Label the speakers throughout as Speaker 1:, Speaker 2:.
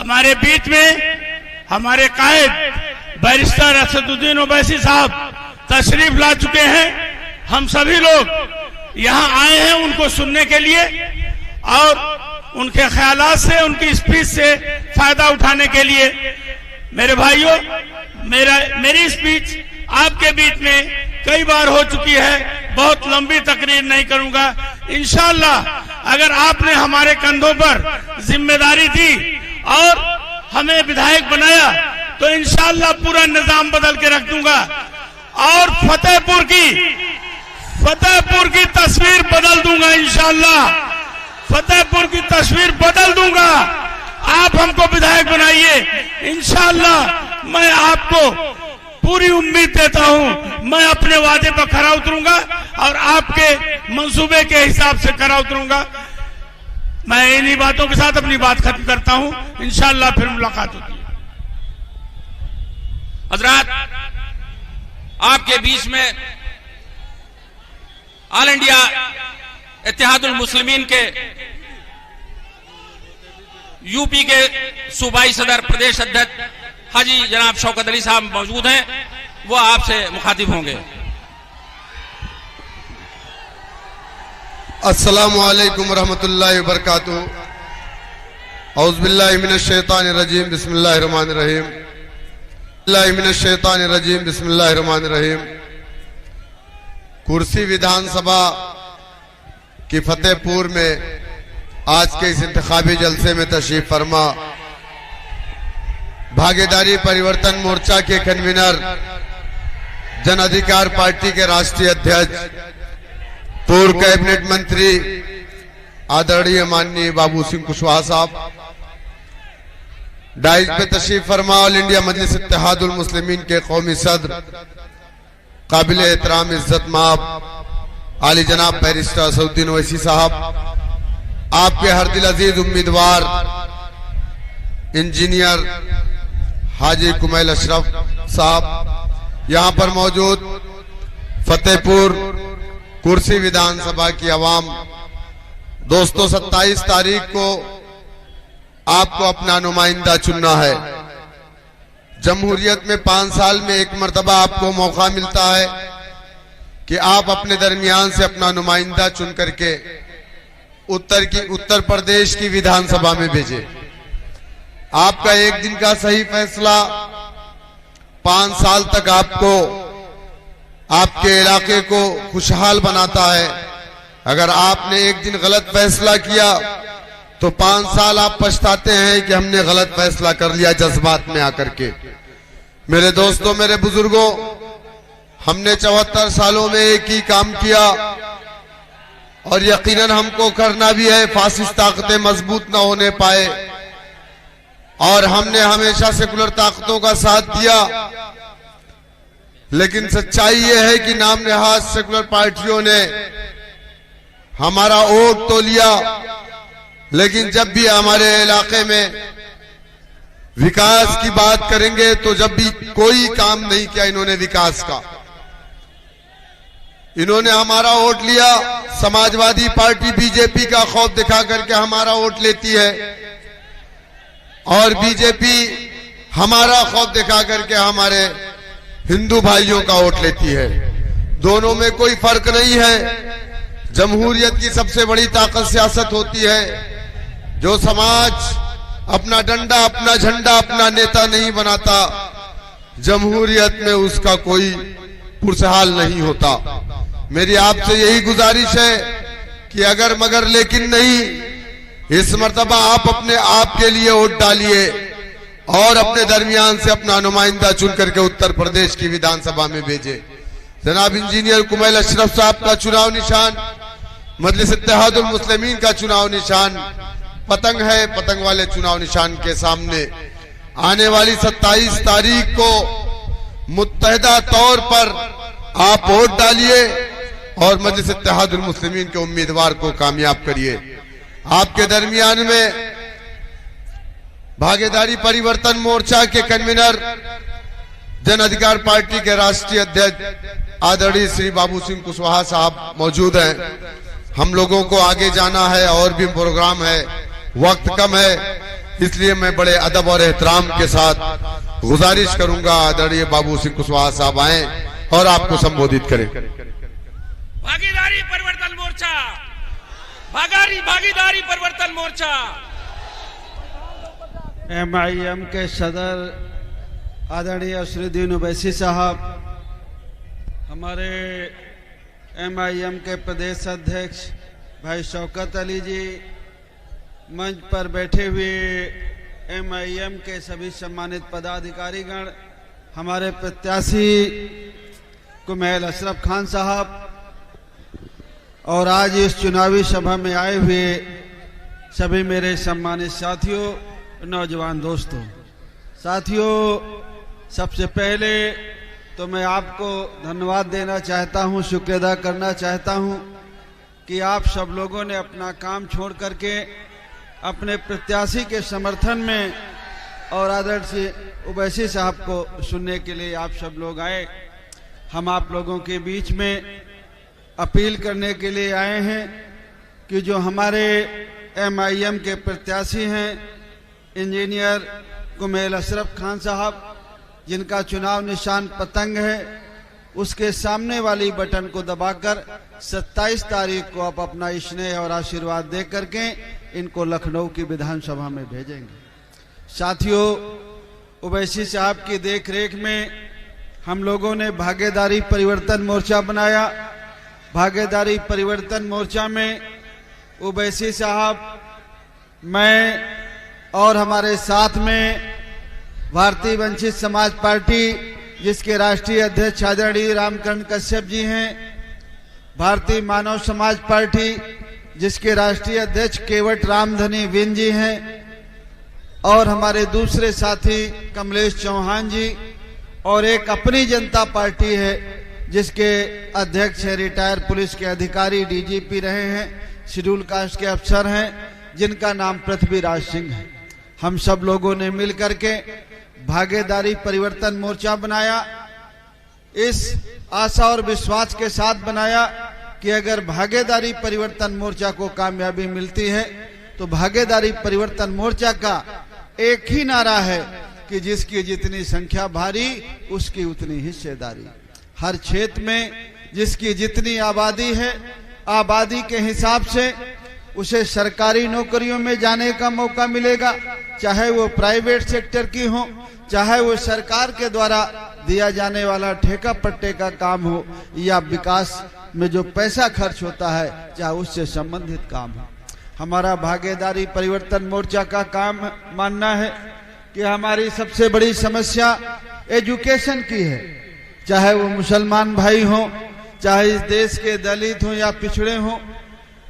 Speaker 1: हमारे बीच में हमारे कायद बैरिस्टर असदुद्दीन ओवैसी साहब तशरीफ ला चुके हैं। हम सभी लोग यहाँ आए हैं उनको सुनने के लिए और उनके ख्यालात से, उनकी स्पीच से फायदा उठाने के लिए। मेरे भाइयों, मेरी स्पीच आपके बीच में कई बार हो चुकी है, बहुत लंबी तकरीर नहीं करूंगा। इंशाअल्लाह अगर आपने हमारे कंधों पर जिम्मेदारी दी और हमें विधायक बनाया तो इंशाअल्लाह पूरा निजाम बदल के रख दूंगा और फतेहपुर की तस्वीर बदल दूंगा। इंशाअल्लाह फतेहपुर की तस्वीर बदल दूंगा। आप हमको विधायक बनाइए, इंशाअल्लाह मैं आपको पूरी उम्मीद देता हूं, मैं अपने वादे पर खरा उतरूंगा और आपके मंसूबे के हिसाब से खरा उतरूंगा। मैं इन्हीं बातों के साथ अपनी बात खत्म करता हूं। इंशाअल्लाह फिर मुलाकात होती है।
Speaker 2: हजरात, आपके बीच में ऑल इंडिया इत्तेहादुल मुस्लिमीन के यूपी के सूबाई सदर प्रदेश अध्यक्ष हाजी जनाब शौकत अली साहब मौजूद हैं, वो आपसे मुखातिब होंगे।
Speaker 3: अस्सलामु अलैकुम वरहमतुल्लाहि वबरकातुहू। औज़ु बिल्लाहि मिनश शैतानिर रजीम, बिस्मिल्लाहिर रहमानिर रहीम। मिनश शैतानिर रजीम, बिस्मिल्लाहिर रहमानिर रहीम। कुर्सी विधानसभा की फतेहपुर में आज के इस इंतखाबी जलसे में तशरीफ फरमा भागीदारी परिवर्तन मोर्चा के कन्वीनर, जन अधिकार पार्टी के राष्ट्रीय अध्यक्ष, पूर्व कैबिनेट मंत्री आदरणीय माननीय बाबू सिंह कुशवाहा साहब, डाइस पे तशरीफ फरमा ऑल इंडिया मजलिस इत्तेहादुल मुस्लिमीन के कौमी सदर, काबिल एहतराम इज्जत माब आली जनाब बैरिस्टर असदुद्दीन ओवैसी साहब, आपके हर दिल अजीज उम्मीदवार इंजीनियर हाजी कुमैल अशरफ साहब, यहाँ पर मौजूद फतेहपुर कुर्सी विधानसभा की आवाम। दोस्तों, 27 तारीख को आपको अपना नुमाइंदा चुनना है। जमहूरियत में 5 साल में एक मर्तबा आपको मौका मिलता है कि आप अपने दरमियान से अपना नुमाइंदा चुन करके उत्तर प्रदेश की विधानसभा में भेजे। आपका एक दिन का सही फैसला 5 साल तक आपको, आपके इलाके को खुशहाल बनाता है। अगर आपने एक दिन गलत फैसला किया तो 5 साल आप पछताते हैं कि हमने गलत फैसला कर लिया जज्बात में आकर के। मेरे दोस्तों, मेरे बुजुर्गों, हमने 74 सालों में एक ही काम किया और यकीनन हमको करना भी है। फासिस्ट ताकतें मजबूत न होने पाए और हमने हमेशा सेकुलर ताकतों का साथ दिया, लेकिन सच्चाई यह है कि नाम नेहाज सेकुलर पार्टियों ने हमारा वोट तो लिया, लेकिन जब भी हमारे इलाके में विकास की बात करेंगे तो जब भी कोई काम नहीं किया इन्होंने विकास का। इन्होंने हमारा वोट लिया, समाजवादी पार्टी बीजेपी का खौफ दिखा करके हमारा वोट लेती है और बीजेपी हमारा खौफ दिखा करके हमारे हिंदू भाइयों का वोट लेती है। दोनों में कोई फर्क नहीं है। जमहूरियत की सबसे बड़ी ताकत सियासत होती है। जो समाज अपना डंडा, अपना झंडा, अपना नेता नहीं बनाता, जमहूरियत में उसका कोई पुरसहाल नहीं होता। मेरी आपसे यही गुजारिश है कि अगर मगर लेकिन नहीं, इस मर्तबा आप अपने आप के लिए वोट डालिए और अपने दरमियान से अपना नुमाइंदा चुन करके उत्तर प्रदेश की विधानसभा में भेजे। जनाब इंजीनियर कुमैल अशरफ साहब का चुनाव निशान, मजलिस इत्तेहादुल मुस्लिमीन का चुनाव निशान पतंग है। पतंग वाले चुनाव निशान के सामने आने वाली 27 तारीख को मुत्तहिदा तौर पर आप वोट डालिए और मजलिस इत्तेहादुल मुस्लिमीन के उम्मीदवार को कामयाब करिए। आपके दरमियान में भागीदारी परिवर्तन मोर्चा के कन्वीनर, जन अधिकार पार्टी के राष्ट्रीय अध्यक्ष आदरणीय श्री बाबू सिंह कुशवाहा साहब मौजूद हैं। हम लोगों को आगे जाना है और भी प्रोग्राम है, वक्त कम है, इसलिए मैं बड़े अदब और एहतराम के साथ गुजारिश करूंगा आदरणीय बाबू सिंह कुशवाहा साहब आए और आपको संबोधित करें।
Speaker 2: भागीदारी परिवर्तन मोर्चा, भागीदारी परिवर्तन मोर्चा।
Speaker 4: MIM के सदर आदरणीय श्री दीन ओवैसी साहब, हमारे MIM के प्रदेश अध्यक्ष भाई शौकत अली जी, मंच पर बैठे हुए MIM के सभी सम्मानित पदाधिकारीगण, हमारे प्रत्याशी कुमैल अशरफ खान साहब और आज इस चुनावी सभा में आए हुए सभी मेरे सम्मानित साथियों, नौजवान दोस्तों। साथियों, सबसे पहले तो मैं आपको धन्यवाद देना चाहता हूं, शुक्र अदा करना चाहता हूं कि आप सब लोगों ने अपना काम छोड़ करके अपने प्रत्याशी के समर्थन में और आदरणीय ओवैसी साहब को सुनने के लिए आप सब लोग आए। हम आप लोगों के बीच में अपील करने के लिए आए हैं कि जो हमारे MIM के प्रत्याशी हैं इंजीनियर कुमैल अशरफ खान साहब, जिनका चुनाव निशान पतंग है, उसके सामने वाली बटन को दबाकर 27 तारीख को आप अपना स्नेह और आशीर्वाद दे करके इनको लखनऊ की विधानसभा में भेजेंगे। साथियों, ओवैसी साहब की देखरेख में हम लोगों ने भागीदारी परिवर्तन मोर्चा बनाया। भागीदारी परिवर्तन मोर्चा में ओवैसी साहब, मैं और हमारे साथ में भारतीय वंचित समाज पार्टी, जिसके राष्ट्रीय अध्यक्ष आदरणीय रामकरण कश्यप जी हैं, भारतीय मानव समाज पार्टी, जिसके राष्ट्रीय अध्यक्ष केवट रामधनी विन जी हैं, और हमारे दूसरे साथी कमलेश चौहान जी, और एक अपनी जनता पार्टी है जिसके अध्यक्ष है रिटायर पुलिस के अधिकारी, DGP रहे हैं, शेड्यूल कास्ट के अफसर हैं, जिनका नाम पृथ्वीराज सिंह है। हम सब लोगों ने मिलकर के भागीदारी परिवर्तन मोर्चा बनाया। इस आशा और विश्वास के साथ बनाया कि अगर भागीदारी परिवर्तन मोर्चा को कामयाबी मिलती है तो भागीदारी परिवर्तन मोर्चा का एक ही नारा है कि जिसकी जितनी संख्या भारी उसकी उतनी हिस्सेदारी। हर क्षेत्र में जिसकी जितनी आबादी है, आबादी के हिसाब से उसे सरकारी नौकरियों में जाने का मौका मिलेगा, चाहे वो प्राइवेट सेक्टर की हो, चाहे वो सरकार के द्वारा दिया जाने वाला ठेका पट्टे का काम हो, या विकास में जो पैसा खर्च होता है चाहे उससे संबंधित काम हो। हमारा भागीदारी परिवर्तन मोर्चा का काम मानना है कि हमारी सबसे बड़ी समस्या एजुकेशन की है, चाहे वो मुसलमान भाई हो, चाहे इस देश के दलित हो या पिछड़े हो।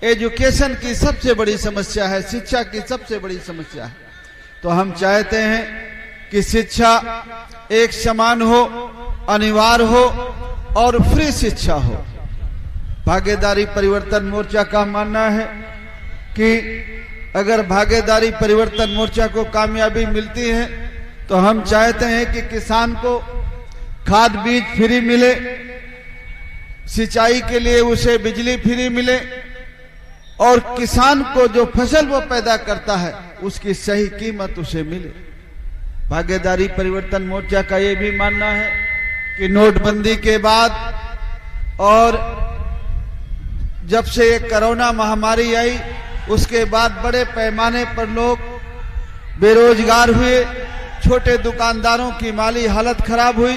Speaker 4: एजुकेशन की सबसे बड़ी समस्या है, शिक्षा की सबसे बड़ी समस्या है। तो हम चाहते हैं कि शिक्षा एक समान हो, अनिवार्य हो और फ्री शिक्षा हो। भागीदारी परिवर्तन मोर्चा का मानना है कि अगर भागीदारी परिवर्तन मोर्चा को कामयाबी मिलती है तो हम चाहते हैं कि किसान को खाद बीज फ्री मिले, सिंचाई के लिए उसे बिजली फ्री मिले, और किसान को जो फसल वो पैदा करता है उसकी सही कीमत उसे मिले। भागीदारी परिवर्तन मोर्चा का ये भी मानना है कि नोटबंदी के बाद और जब से ये कोरोना महामारी आई उसके बाद बड़े पैमाने पर लोग बेरोजगार हुए, छोटे दुकानदारों की माली हालत खराब हुई,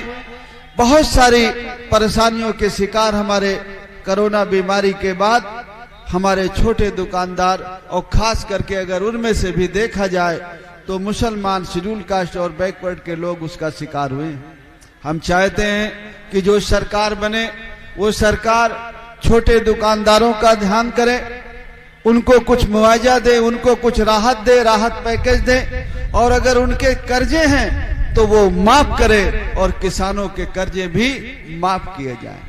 Speaker 4: बहुत सारी परेशानियों के शिकार हमारे कोरोना बीमारी के बाद हमारे छोटे दुकानदार, और खास करके अगर उनमें से भी देखा जाए तो मुसलमान, शेड्यूल कास्ट और बैकवर्ड के लोग उसका शिकार हुए हैं। हम चाहते हैं कि जो सरकार बने वो सरकार छोटे दुकानदारों का ध्यान करे, उनको कुछ मुआवजा दे, उनको कुछ राहत दे, राहत पैकेज दे, और अगर उनके कर्जे हैं तो वो माफ करे और किसानों के कर्जे भी माफ किए जाएं।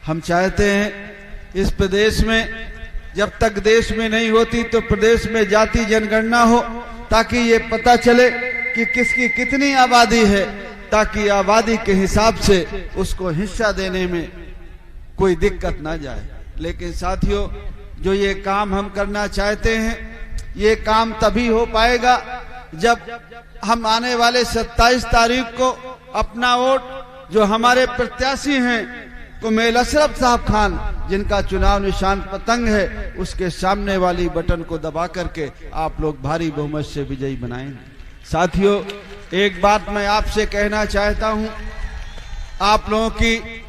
Speaker 4: हम चाहते हैं इस प्रदेश में, जब तक देश में नहीं होती तो प्रदेश में जाति जनगणना हो, ताकि ये पता चले कि किसकी कितनी आबादी है, ताकि आबादी के हिसाब से उसको हिस्सा देने में कोई दिक्कत ना जाए। लेकिन साथियों, जो ये काम हम करना चाहते हैं ये काम तभी हो पाएगा जब हम आने वाले 27 तारीख को अपना वोट जो हमारे प्रत्याशी हैं कुमेल अशरफ साहब खान, जिनका चुनाव निशान पतंग है, उसके सामने वाली बटन को दबा करके आप लोग भारी बहुमत से विजयी बनाएंगे। साथियों, एक बात मैं आपसे कहना चाहता हूं, आप लोगों की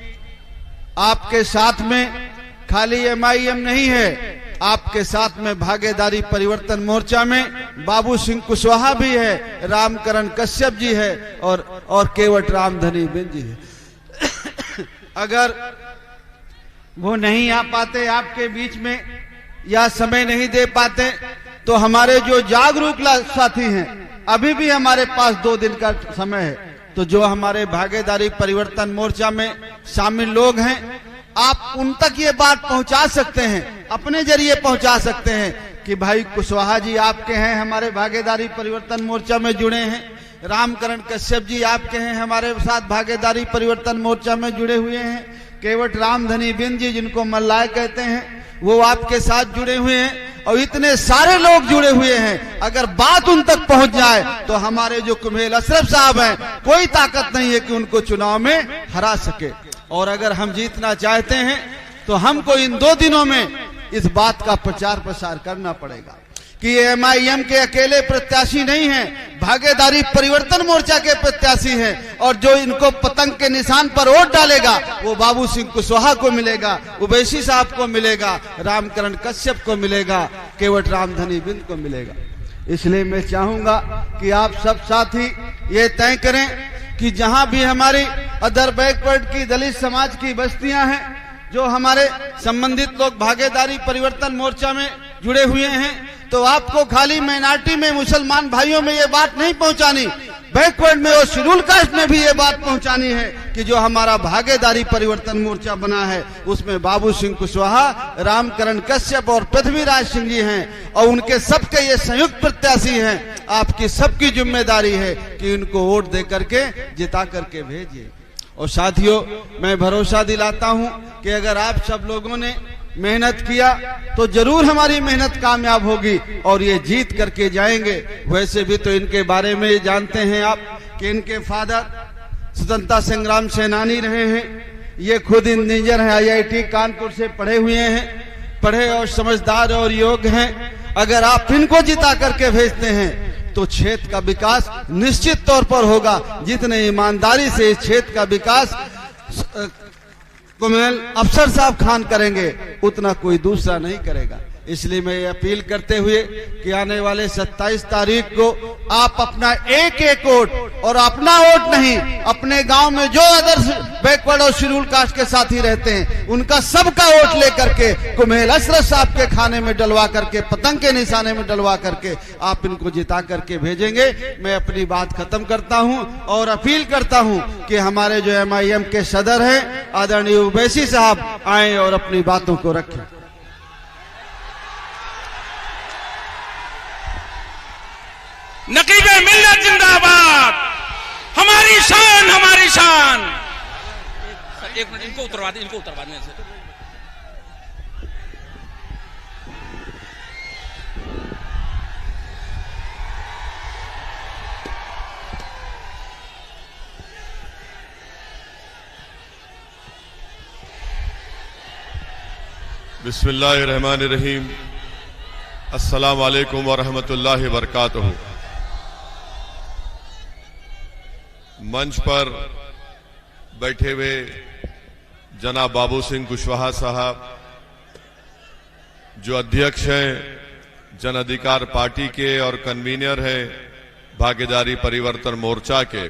Speaker 4: आपके साथ में खाली MIM नहीं है, आपके साथ में भागीदारी परिवर्तन मोर्चा में बाबू सिंह कुशवाहा भी है, रामकरण कश्यप जी है और केवट रामधनी बिंद जी है। अगर वो नहीं आ पाते आपके बीच में या समय नहीं दे पाते तो हमारे जो जागरूक साथी हैं, अभी भी हमारे पास 2 दिन का समय है, तो जो हमारे भागीदारी परिवर्तन मोर्चा में शामिल लोग हैं, आप उन तक ये बात पहुंचा सकते हैं, अपने जरिए पहुंचा सकते हैं कि भाई कुशवाहा जी आपके हैं, हमारे भागीदारी परिवर्तन मोर्चा में जुड़े हैं, रामकरण कश्यप जी आपके हैं, हमारे साथ भागीदारी परिवर्तन मोर्चा में जुड़े हुए हैं, केवट रामधनी बिंद जी जिनको मल्लाय कहते हैं वो आपके साथ जुड़े हुए हैं, और इतने सारे लोग जुड़े हुए हैं। अगर बात उन तक पहुंच जाए तो हमारे जो कुमेल अशरफ साहब हैं, कोई ताकत नहीं है कि उनको चुनाव में हरा सके। और अगर हम जीतना चाहते हैं तो हमको इन 2 दिनों में इस बात का प्रचार प्रसार करना पड़ेगा कि ये MIM के अकेले प्रत्याशी नहीं हैं, भागीदारी परिवर्तन मोर्चा के प्रत्याशी हैं, और जो इनको पतंग के निशान पर वोट डालेगा वो बाबू सिंह कुशवाहा को मिलेगा, उवैसी साहब को मिलेगा, रामकरण कश्यप को मिलेगा, केवट रामधनी बिंद को मिलेगा। इसलिए मैं चाहूंगा कि आप सब साथी ये तय करें कि जहां भी हमारी अदर बैकवर्ड की दलित समाज की बस्तियां हैं, जो हमारे संबंधित लोग भागीदारी परिवर्तन मोर्चा में जुड़े हुए हैं, तो आपको खाली माइनॉरिटी में मुसलमान भाइयों में ये बात नहीं पहुंचानी, बैकवर्ड में और शेड्यूल कास्ट में भी ये बात पहुंचानी है कि जो हमारा भागीदारी परिवर्तन मोर्चा बना है उसमें बाबू सिंह कुशवाहा, रामकरण कश्यप और पृथ्वीराज सिंह जी हैं, और उनके सबके ये संयुक्त प्रत्याशी हैं। आपकी सबकी जिम्मेदारी है कि उनको वोट दे करके जिता करके भेजिए। और साथियों, मैं भरोसा दिलाता हूं कि अगर आप सब लोगों ने मेहनत किया तो जरूर हमारी मेहनत कामयाब होगी और ये जीत करके जाएंगे। वैसे भी तो इनके बारे में जानते हैं आप कि इनके फादर स्वतंत्रता संग्राम सेनानी रहे हैं, ये खुद इंजीनियर हैं, IIT कानपुर से पढ़े हुए हैं, पढ़े और समझदार और योग्य हैं। अगर आप इनको जिता करके भेजते हैं तो क्षेत्र का विकास निश्चित तौर पर होगा। जितने ईमानदारी से इस क्षेत्र का विकास कुमेल अफसर साहब खान करेंगे उतना कोई दूसरा नहीं करेगा। इसलिए मैं ये अपील करते हुए कि आने वाले 27 तारीख को आप अपना एक वोट, और अपना वोट नहीं, अपने गांव में जो अदर्स बैकवर्ड और शेड्यूल कास्ट के साथी रहते हैं उनका सबका वोट लेकर के कुमेल अशरफ साहब के खाने में डलवा करके, पतंग के निशाने में डलवा करके आप इनको जिता करके भेजेंगे। मैं अपनी बात खत्म करता हूं और अपील करता हूं कि हमारे जो MIM के सदर हैं आदरणीय उवैसी साहब आए और अपनी बातों को रखें।
Speaker 2: नकीबे मिल्लत जिंदाबाद, हमारी शान, हमारी शान। एक मिनट, इनको उतरवा दें, इनको उतरवा दें।
Speaker 5: बिस्मिल्लाहिर्रहमानिर्रहीम। अस्सलाम वालेकुम व रहमतुल्लाहि व बरकातुहू। मंच पर बैठे हुए जनाब बाबू सिंह कुशवाहा साहब जो अध्यक्ष हैं जन अधिकार पार्टी के और कन्वीनर हैं भागीदारी परिवर्तन मोर्चा के,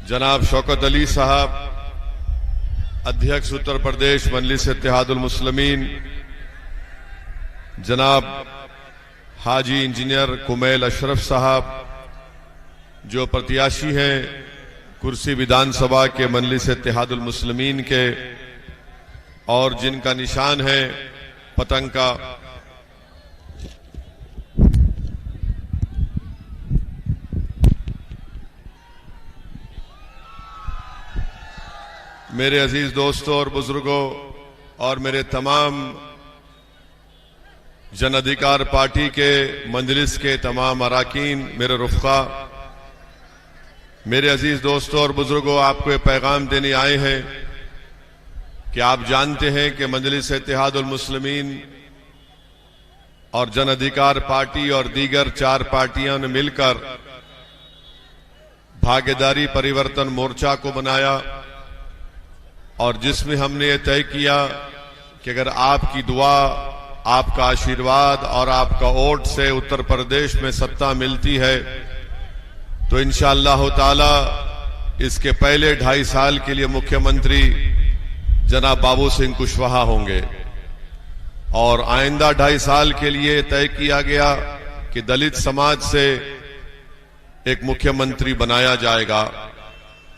Speaker 5: जनाब शौकत अली साहब अध्यक्ष उत्तर प्रदेश मजलिस इत्तेहादुल मुस्लिमीन, जनाब हाजी इंजीनियर कुमेल अशरफ साहब जो प्रत्याशी हैं कुर्सी विधानसभा के मजलिस इत्तेहादुल मुस्लिमीन के और जिनका निशान है पतंग का, मेरे अजीज दोस्तों और बुजुर्गों और मेरे तमाम जन अधिकार पार्टी के मंजलिस के तमाम अराकीन, मेरे रुफ़क़ा, मेरे अजीज दोस्तों और बुजुर्गों, आपको ये पैगाम देने आए हैं कि आप जानते हैं कि मजलिस इत्तेहादुल मुस्लिमीन और जन अधिकार पार्टी और दीगर 4 पार्टियों ने मिलकर भागीदारी परिवर्तन मोर्चा को बनाया और जिसमें हमने ये तय किया कि अगर आपकी दुआ, आपका आशीर्वाद और आपका वोट से उत्तर प्रदेश में सत्ता मिलती है तो इंशाअल्लाह ताला इसके पहले 2.5 साल के लिए मुख्यमंत्री जनाब बाबू सिंह कुशवाहा होंगे और आइंदा 2.5 साल के लिए तय किया गया कि दलित समाज से एक मुख्यमंत्री बनाया जाएगा।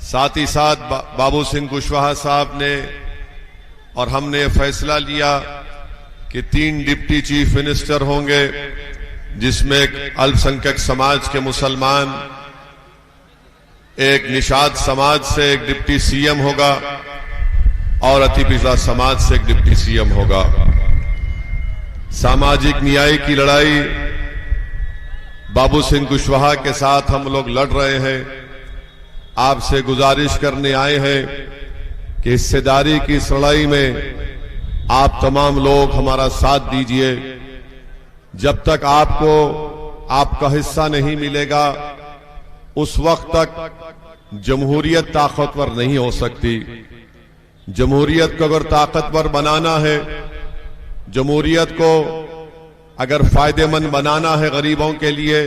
Speaker 5: साथ ही साथ बाबू सिंह कुशवाहा साहब ने और हमने फैसला लिया कि 3 डिप्टी चीफ मिनिस्टर होंगे, जिसमें एक अल्पसंख्यक समाज के मुसलमान, एक निषाद समाज से एक डिप्टी सीएम होगा और अति पिछड़ा समाज से एक डिप्टी सीएम होगा। सामाजिक न्याय की लड़ाई बाबू सिंह कुशवाहा के साथ हम लोग लड़ रहे हैं। आपसे गुजारिश करने आए हैं कि हिस्सेदारी की इस लड़ाई में आप तमाम लोग हमारा साथ दीजिए। जब तक आपको आपका हिस्सा नहीं मिलेगा उस वक्त तक जमहूरियत ताकतवर नहीं हो सकती। जमहूरियत को अगर ताकतवर बनाना है, जमहूरियत को अगर फायदेमंद बनाना है गरीबों के लिए,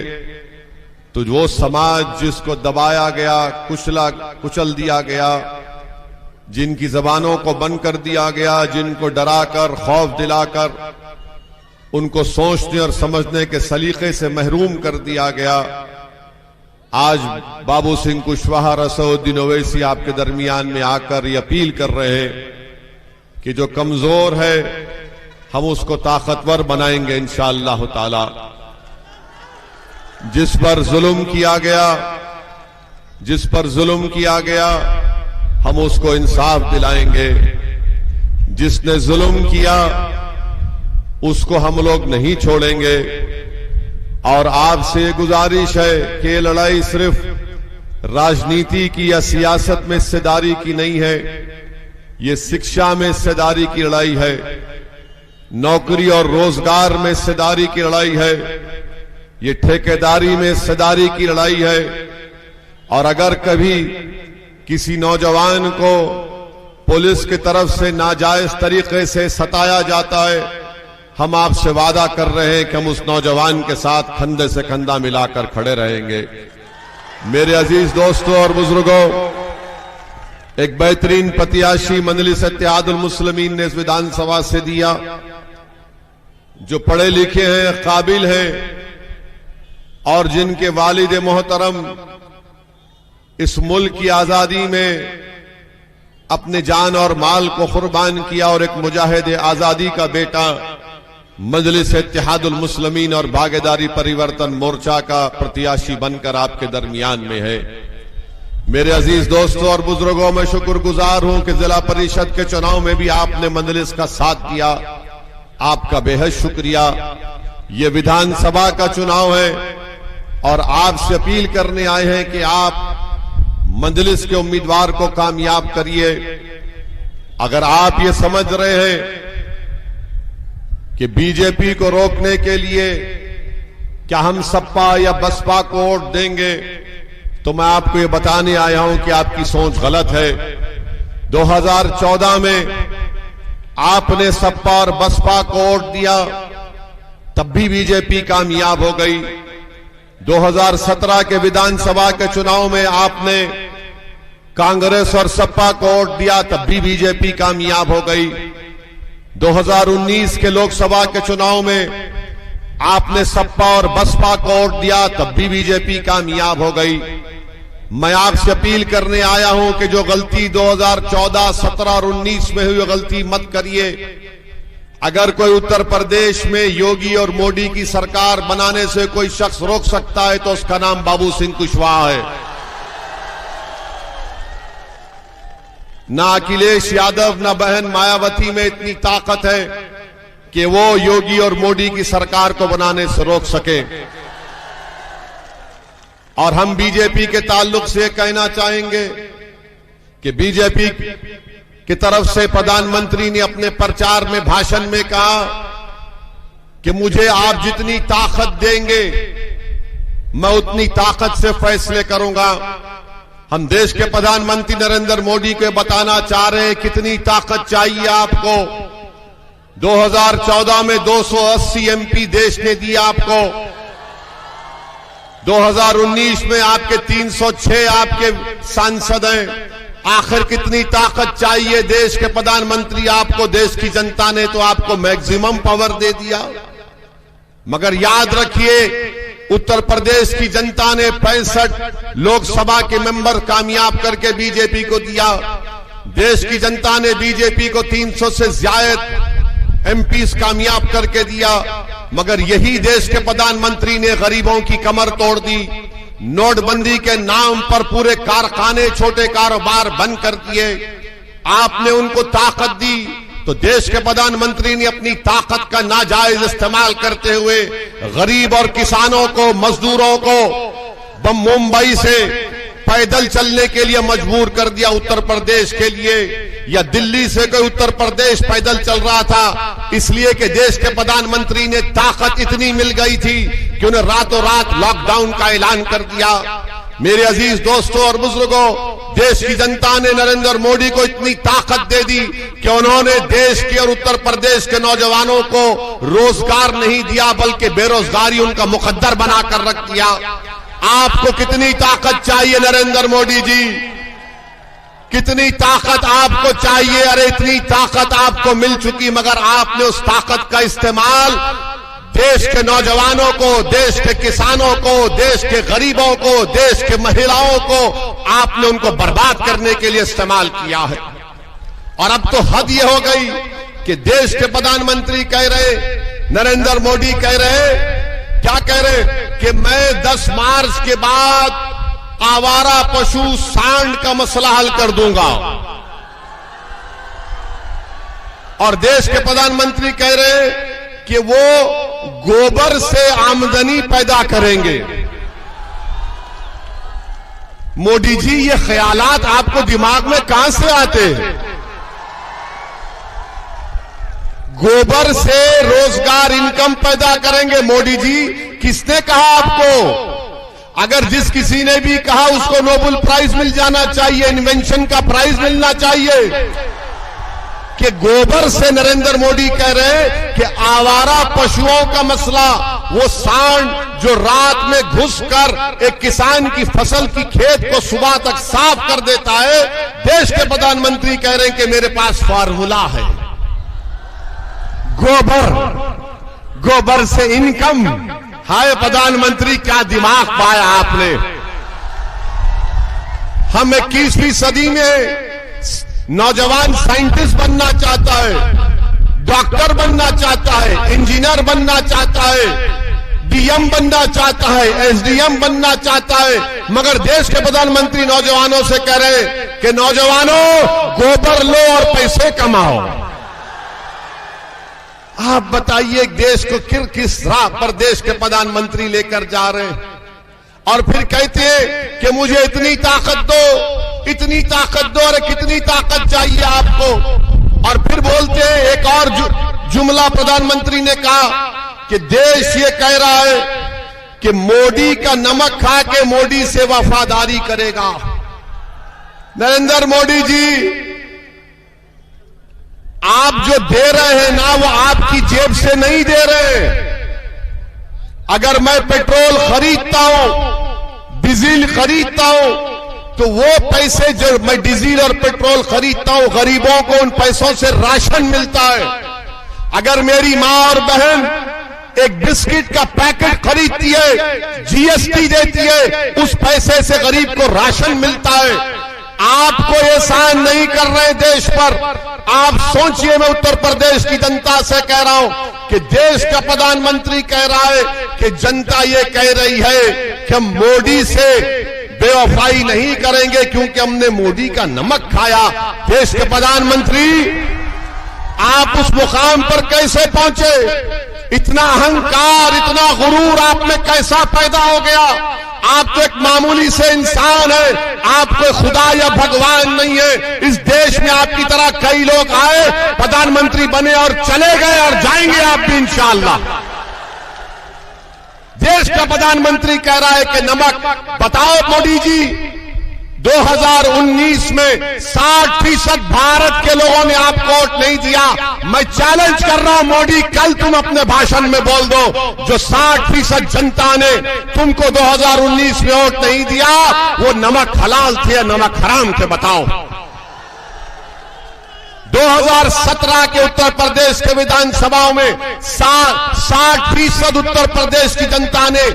Speaker 5: तो वो समाज जिसको दबाया गया, कुचल दिया गया, जिनकी जबानों को बंद कर दिया गया, जिनको डराकर, खौफ दिलाकर उनको सोचने और समझने के सलीके से महरूम कर दिया गया, आज बाबू सिंह कुशवाहा, रसौद्दीन ओवैसी आपके दरमियान में आकर ये अपील कर रहे हैं कि जो कमजोर है हम उसको ताकतवर बनाएंगे इंशाअल्लाह ताला। जिस पर जुल्म किया गया हम उसको इंसाफ दिलाएंगे। जिसने जुल्म किया उसको हम लोग नहीं छोड़ेंगे। और आपसे गुजारिश है कि ये लड़ाई सिर्फ राजनीति की या सियासत में हिस्सेदारी की नहीं है, ये शिक्षा में हिस्सेदारी की लड़ाई है, नौकरी और रोजगार में हिस्सेदारी की लड़ाई है, ये ठेकेदारी में हिस्सेदारी की लड़ाई है। और अगर कभी किसी नौजवान को पुलिस की तरफ से नाजायज तरीके से सताया जाता है, हम आपसे वादा कर रहे हैं कि हम उस नौजवान के साथ कंधे से कंधा मिलाकर खड़े रहेंगे। मेरे अजीज दोस्तों और बुजुर्गों, एक बेहतरीन प्रत्याशी मजलिस इत्तेहादुल मुस्लिमीन ने इस विधानसभा से दिया, जो पढ़े लिखे हैं, काबिल हैं और जिनके वालिद मोहतरम इस मुल्क की आजादी में अपने जान और माल को कुर्बान किया और एक मुजाहिद आजादी का बेटा मजलिस इत्तेहादुल मुस्लिमीन और भागीदारी परिवर्तन मोर्चा का प्रत्याशी बनकर आपके दरमियान में है। मेरे अजीज दोस्तों और बुजुर्गों, मैं शुक्रगुजार हूं कि जिला परिषद के चुनाव में भी आपने मजलिस का साथ दिया। आपका बेहद शुक्रिया। ये विधानसभा का चुनाव है और आपसे अपील करने आए हैं कि आप मजलिस के उम्मीदवार को कामयाब करिए। अगर आप ये समझ रहे हैं कि बीजेपी को रोकने के लिए क्या हम सपा या बसपा को वोट देंगे, तो मैं आपको ये बताने आया हूं कि आपकी सोच गलत है। 2014 में आपने सपा और बसपा को वोट दिया, तब भी बीजेपी कामयाब हो गई। 2017 के विधानसभा के चुनाव में आपने कांग्रेस और सपा को वोट दिया, तब भी बीजेपी कामयाब हो गई। 2019 के लोकसभा के चुनाव में आपने सपा और बसपा को वोट दिया, तब भी बीजेपी कामयाब हो गई। मैं आपसे अपील करने आया हूं कि जो गलती 2014, 17 और 19 में हुई गलती मत करिए। अगर कोई उत्तर प्रदेश में योगी और मोदी की सरकार बनाने से कोई शख्स रोक सकता है तो उसका नाम बाबू सिंह कुशवाहा है। ना अखिलेश यादव, ना बहन मायावती में इतनी ताकत है कि वो योगी और मोदी की सरकार को बनाने से रोक सके। और हम बीजेपी के ताल्लुक से कहना चाहेंगे कि बीजेपी की तरफ से प्रधानमंत्री ने अपने प्रचार में भाषण में कहा कि मुझे आप जितनी ताकत देंगे मैं उतनी ताकत से फैसले करूंगा। हम देश के प्रधानमंत्री नरेंद्र मोदी को बताना चाह रहे हैं कितनी ताकत चाहिए आपको। 2014 में 280 एमपी देश ने दिया आपको, 2019 में आपके 306 आपके सांसद हैं। आखिर कितनी ताकत चाहिए देश के प्रधानमंत्री आपको? देश की जनता ने तो आपको मैक्सिमम पावर दे दिया। मगर याद रखिए, उत्तर प्रदेश की जनता ने 65 लोकसभा के मेंबर कामयाब करके बीजेपी को दिया। देश की जनता ने बीजेपी को 300 से ज्यादा एमपीज कामयाब करके दिया। मगर यही देश के प्रधानमंत्री ने गरीबों की कमर तोड़ दी। नोटबंदी के नाम पर पूरे कारखाने, छोटे कारोबार बंद कर दिए। आपने उनको ताकत दी तो देश के प्रधानमंत्री ने अपनी ताकत का नाजायज इस्तेमाल करते हुए गरीब और किसानों को, मजदूरों को मुंबई से पैदल चलने के लिए मजबूर कर दिया उत्तर प्रदेश के लिए, या दिल्ली से कोई उत्तर प्रदेश पैदल चल रहा था, इसलिए कि देश के प्रधानमंत्री ने ताकत इतनी मिल गई थी कि उन्हें रातों रात लॉकडाउन का ऐलान कर दिया। मेरे अजीज दोस्तों और बुजुर्गों, देश की जनता ने नरेंद्र मोदी को इतनी ताकत दे दी कि उन्होंने देश के और उत्तर प्रदेश के नौजवानों को रोजगार नहीं दिया बल्कि बेरोजगारी उनका मुकद्दर बनाकर रख दिया। आपको कितनी ताकत चाहिए नरेंद्र मोदी जी? कितनी ताकत आपको चाहिए? अरे इतनी ताकत आपको मिल चुकी, मगर आपने उस ताकत का इस्तेमाल देश के नौजवानों को, देश के किसानों को, देश के गरीबों को, देश के महिलाओं को आपने उनको बर्बाद करने के लिए इस्तेमाल किया है। और अब तो हद ये हो गई कि देश के प्रधानमंत्री कह रहे, नरेंद्र मोदी कह रहे, क्या कह रहे कि मैं 10 मार्च के बाद आवारा पशु सांड का मसला हल कर दूंगा। और देश के प्रधानमंत्री कह रहे कि वो गोबर से आमदनी पैदा करेंगे। मोदी जी, ये ख्यालात आपको दिमाग में कहां से आते हैं? गोबर से रोजगार, इनकम पैदा करेंगे। मोदी जी, किसने कहा आपको? अगर जिस किसी ने भी कहा उसको नोबेल प्राइज मिल जाना चाहिए, इन्वेंशन का प्राइज मिलना चाहिए। कि गोबर से नरेंद्र मोदी कह रहे हैं कि आवारा पशुओं का मसला, वो सांड जो रात में घुसकर एक किसान की फसल की खेत को सुबह तक साफ कर देता है, देश के प्रधानमंत्री कह रहे हैं कि मेरे पास फार्मूला है। गोबर से इनकम। हाय प्रधानमंत्री, क्या दिमाग पाया आपने? हम 21वीं सदी में नौजवान साइंटिस्ट बनना चाहता है, डॉक्टर बनना चाहता है, इंजीनियर बनना चाहता है, डीएम बनना चाहता है, एसडीएम बनना चाहता है, मगर देश के प्रधानमंत्री नौजवानों से कह रहे कि नौजवानों, गोबर लो और पैसे कमाओ। आप बताइए देश को किस राह पर देश के प्रधानमंत्री लेकर जा रहे हैं? और फिर कहते हैं कि मुझे इतनी ताकत दो, इतनी ताकत दो। अरे कितनी ताकत चाहिए आपको? और फिर बोलते हैं, एक और जुमला प्रधानमंत्री ने कहा कि देश ये कह रहा है कि मोदी का नमक खा के मोदी से वफादारी करेगा। नरेंद्र मोदी जी, आप जो दे रहे हैं ना, वो आपकी जेब से नहीं दे रहे। अगर मैं पेट्रोल खरीदता हूं, डीजल खरीदता हूं, तो वो पैसे जो मैं डीजल और पेट्रोल खरीदता हूं, गरीबों को उन पैसों से राशन मिलता है। अगर मेरी मां और बहन एक बिस्किट का पैकेट खरीदती है, जीएसटी देती है, उस पैसे से गरीब को राशन मिलता है। आपको एहसान नहीं कर रहे देश पर। आप सोचिए, मैं उत्तर प्रदेश की जनता से कह रहा हूं कि देश का प्रधानमंत्री कह रहा है कि जनता ये कह रही है कि हम मोदी से बेवफाई नहीं करेंगे क्योंकि हमने मोदी का नमक खाया। देश के प्रधानमंत्री,
Speaker 6: आप उस मुकाम पर कैसे पहुंचे? इतना अहंकार, इतना गुरूर आप में कैसा पैदा हो गया? आप तो एक मामूली से इंसान है, आप कोई खुदा या भगवान नहीं है। इस देश में आपकी तरह कई लोग आए, प्रधानमंत्री बने और चले गए, और जाएंगे आप भी इंशाअल्लाह। देश का प्रधानमंत्री कह रहा है कि नमक, बताओ मोदी जी, 2019 में 60% भारत के लोगों ने आपको वोट नहीं दिया। मैं चैलेंज कर रहा हूं मोदी, कल तुम अपने भाषण में बोल दो, जो 60% जनता ने तुमको 2019 में वोट नहीं दिया, वो नमक हलाल थे या नमक हराम थे? बताओ। 2017 के उत्तर प्रदेश के विधानसभाओं में 60% उत्तर प्रदेश की जनता ने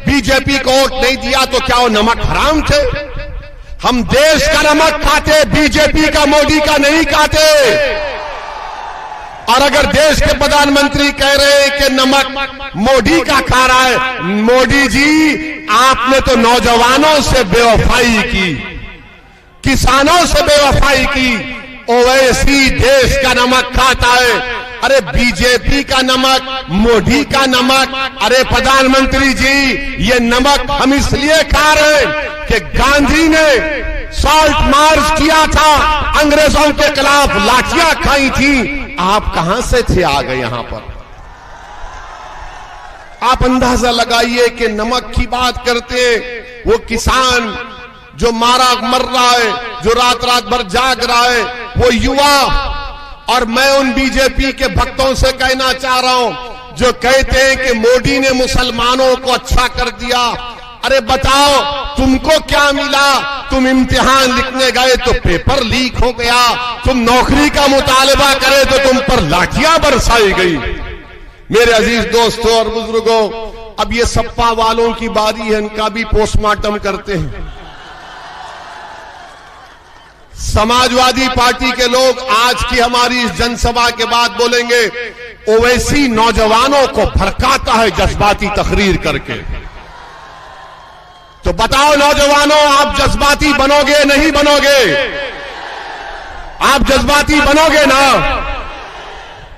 Speaker 6: बीजेपी को वोट नहीं दिया, तो क्या वो नमक हराम थे? हम देश का नमक खाते, बीजेपी का, मोदी का नहीं खाते। और अगर देश के प्रधानमंत्री कह रहे हैं कि नमक मोदी का खा रहा है, मोदी जी आपने तो नौजवानों से बेवफाई की, किसानों से बेवफाई की, ओवैसी देश का नमक खाता है। अरे बीजेपी का नमक, मोदी का नमक, अरे प्रधानमंत्री जी ये नमक हम इसलिए खा रहे हैं कि गांधी ने सॉल्ट मार्च किया था, अंग्रेजों के खिलाफ लाठियां खाई थी। आप कहां से थे आ गए यहां पर? आप अंदाजा लगाइए कि नमक की बात करते वो किसान जो मर रहा है, जो रात रात भर जाग रहा है, वो युवा। और मैं उन बीजेपी के भक्तों से कहना चाह रहा हूं जो कहते हैं कि मोदी ने मुसलमानों को अच्छा कर दिया। अरे बताओ तुमको क्या मिला? तुम इम्तिहान लिखने गए तो पेपर लीक हो गया, तुम नौकरी का मुतालबा करे तो तुम पर लाठियां बरसाई गई। मेरे अजीज दोस्तों और बुजुर्गों, अब ये सपा वालों की बारी है, इनका भी पोस्टमार्टम करते हैं। समाजवादी पार्टी के लोग आज की हमारी इस जनसभा के बाद बोलेंगे ओवैसी नौजवानों को भड़काता है जज्बाती तकरीर करके। तो बताओ नौजवानों, आप जज्बाती बनोगे नहीं बनोगे? आप जज्बाती बनोगे ना?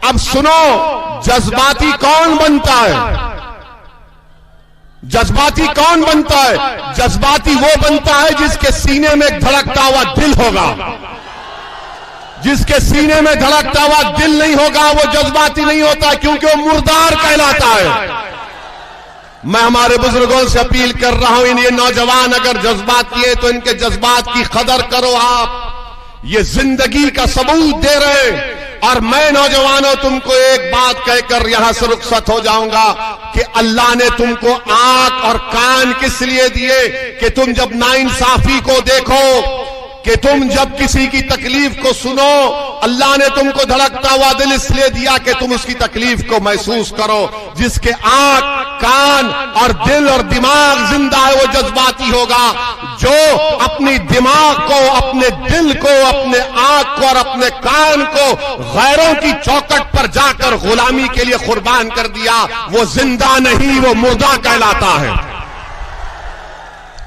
Speaker 6: अब सुनो, जज्बाती कौन बनता है? जज्बाती कौन बनता है? जज्बाती वो बनता है जिसके सीने में एक धड़कता हुआ दिल होगा। जिसके सीने में धड़कता हुआ दिल नहीं होगा वो जज्बाती नहीं होता, क्योंकि वो मुर्दार कहलाता है। मैं हमारे बुजुर्गों से अपील कर रहा हूं, ये नौजवान अगर जज्बाती है तो इनके जज्बात की कदर करो। आप ये जिंदगी का सबूत दे रहे हैं। और मैं नौजवानों तुमको एक बात कहकर यहां से रुखसत हो जाऊंगा कि अल्लाह ने तुमको आंख और कान किस लिए दिए कि तुम जब नाइंसाफी को देखो, कि तुम जब किसी की तकलीफ को सुनो। अल्लाह ने तुमको धड़कता हुआ दिल इसलिए दिया कि तुम उसकी तकलीफ को महसूस करो। जिसके आंख, कान और दिल और दिमाग जिंदा है वो जज्बाती होगा। जो अपनी दिमाग को, अपने दिल को, अपने आंख को और अपने कान को गैरों की चौखट पर जाकर गुलामी के लिए कुर्बान कर दिया, वो जिंदा नहीं, वो मुर्दा कहलाता है।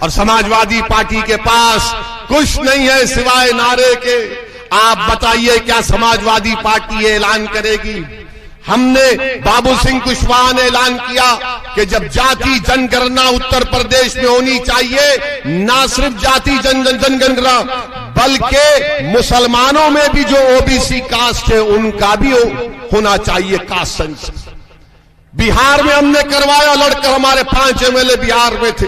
Speaker 6: और समाजवादी पार्टी के पास कुछ नहीं है सिवाय नारे के। आप बताइए क्या समाजवादी पार्टी ये ऐलान करेगी? हमने बाबू सिंह कुशवाहा ने ऐलान किया कि जब जाति जनगणना उत्तर प्रदेश में होनी चाहिए, ना सिर्फ जाति जनगणना बल्कि मुसलमानों में भी जो ओबीसी कास्ट है उनका भी होना चाहिए कास्ट सेंसस। बिहार में हमने करवाया, लड़कर हमारे 5 एमएलए बिहार में थे।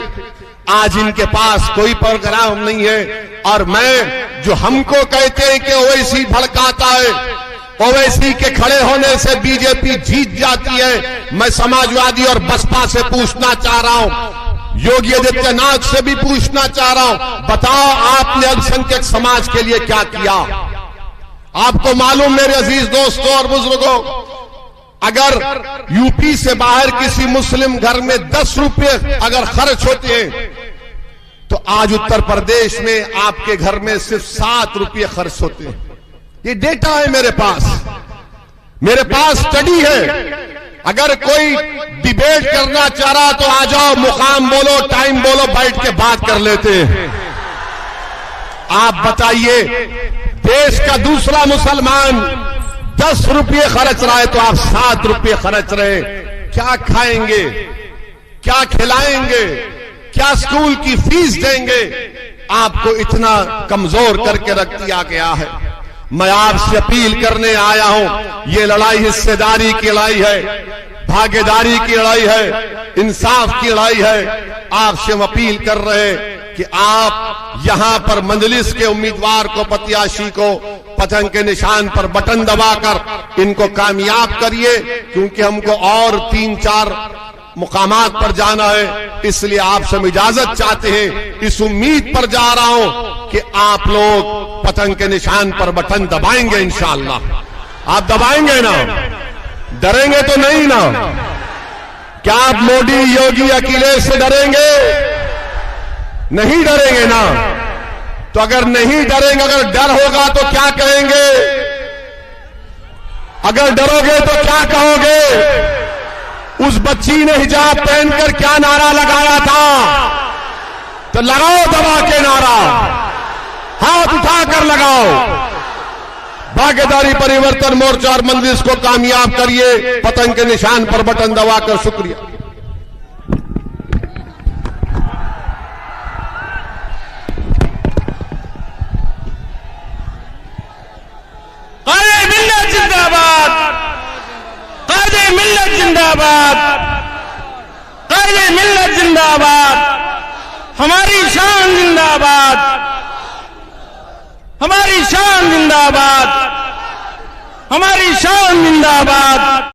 Speaker 6: आज इनके पास कोई प्रोग्राम नहीं है। और मैं जो हमको कहते हैं कि ओवैसी भड़काता है, ओवैसी के खड़े होने से बीजेपी जीत जाती है, मैं समाजवादी और बसपा से पूछना चाह रहा हूं, योगी आदित्यनाथ से भी पूछना चाह रहा हूं, बताओ आपने अल्पसंख्यक समाज के लिए क्या किया? आपको मालूम मेरे अजीज दोस्तों और बुजुर्गों, अगर यूपी से बाहर किसी मुस्लिम घर में 10 रुपये अगर खर्च होते हैं तो आज उत्तर प्रदेश में आपके घर में सिर्फ 7 रुपये खर्च होते हैं। ये डेटा है मेरे पास स्टडी है। अगर कोई डिबेट करना चाह रहा तो आ जाओ, मुकाम बोलो, टाइम बोलो, बैठ के बात कर लेते हैं। आप बताइए, देश का दूसरा मुसलमान 10 रुपये खर्च रहा है तो आप 7 रुपये खर्च रहे। क्या खाएंगे, क्या खिलाएंगे, क्या स्कूल की फीस देंगे? आपको इतना कमजोर करके रख दिया गया है। मैं आपसे अपील करने आया हूं, ये लड़ाई हिस्सेदारी की लड़ाई है, भागीदारी की लड़ाई है, इंसाफ की लड़ाई है। आपसे हम अपील कर रहे हैं कि आप यहां पर मजलिस के उम्मीदवार को, प्रत्याशी को पतंग के निशान पर बटन दबाकर इनको कामयाब करिए, क्योंकि हमको और 3-4 मुकामात पर जाना है। इसलिए आपसे हम इजाजत चाहते हैं, इस उम्मीद पर जा रहा हूं कि आप लोग पतंग के निशान पर बटन दबाएंगे इंशाअल्लाह। आप दबाएंगे ना? डरेंगे तो नहीं ना? क्या आप मोदी, योगी, अखिलेश से डरेंगे? नहीं डरेंगे ना? तो अगर नहीं डरेंगे, अगर डर होगा तो क्या कहेंगे? अगर डरोगे तो क्या कहोगे? उस बच्ची ने हिजाब पहनकर क्या नारा लगाया था? तो लगाओ दबा के नारा, हाथ उठाकर लगाओ। भागीदारी परिवर्तन मोर्चा और मजलिस को कामयाब करिए, पतंग के निशान पर बटन दबाकर। शुक्रिया।
Speaker 1: जिंदाबाद, कायदे मिल्लत जिंदाबाद, कायदे मिल्लत जिंदाबाद, हमारी शान जिंदाबाद, हमारी शान जिंदाबाद, हमारी शान जिंदाबाद।